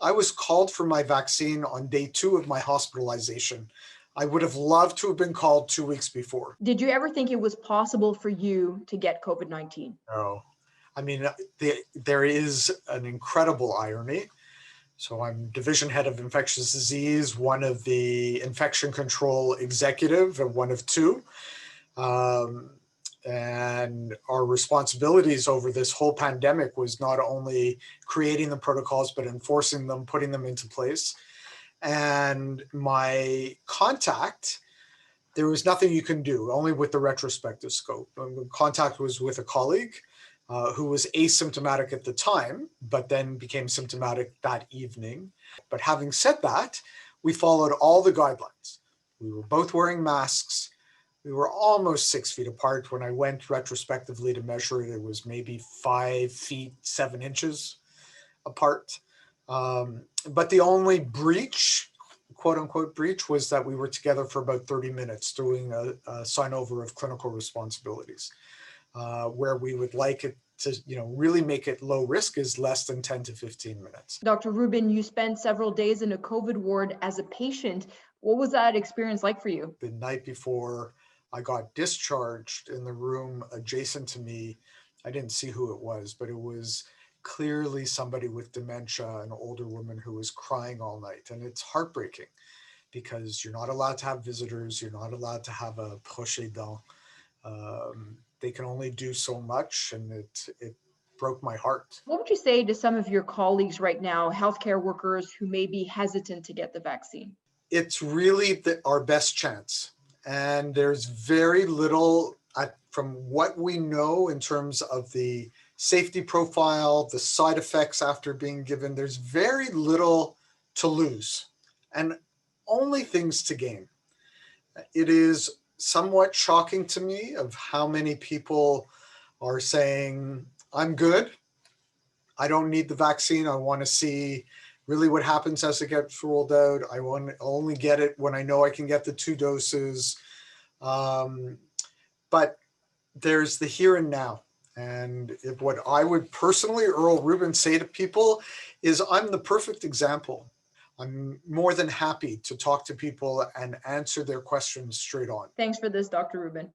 I was called for my vaccine on day 2 of my hospitalization. I would have loved to have been called 2 weeks before. Did you ever think it was possible for you to get COVID-19? No. I mean, there is an incredible irony. So I'm division head of infectious disease, one of the infection control executive, and one of 2. And our responsibilities over this whole pandemic was not only creating the protocols, but enforcing them, putting them into place. And my contact, there was nothing you can do, only with the retrospective scope. Contact was with a colleague who was asymptomatic at the time, but then became symptomatic that evening. But having said that, we followed all the guidelines. We were both wearing masks. We were almost 6 feet apart. When I went retrospectively to measure it, it was maybe 5 feet, 7 inches apart. But the only breach, quote unquote breach, was that we were together for about 30 minutes doing a sign over of clinical responsibilities, where we would like it to, really make it low risk is less than 10 to 15 minutes. Dr. Rubin, you spent several days in a COVID ward as a patient. What was that experience like for you? The night before I got discharged, in the room adjacent to me, I didn't see who it was, but it was clearly somebody with dementia, an older woman who was crying all night. And it's heartbreaking because you're not allowed to have visitors. You're not allowed to have a proche aidant. They can only do so much, and it broke my heart. What would you say to some of your colleagues right now, healthcare workers who may be hesitant to get the vaccine? It's really our best chance. And there's very little, from what we know in terms of the safety profile, the side effects after being given, there's very little to lose and only things to gain. It is somewhat shocking to me of how many people are saying, I'm good. I don't need the vaccine. I want to see really what happens as it gets rolled out. I want to only get it when I know I can get the 2 doses. But there's the here and now. And what I would personally, Earl Rubin, say to people is I'm the perfect example. I'm more than happy to talk to people and answer their questions straight on. Thanks for this, Dr. Rubin.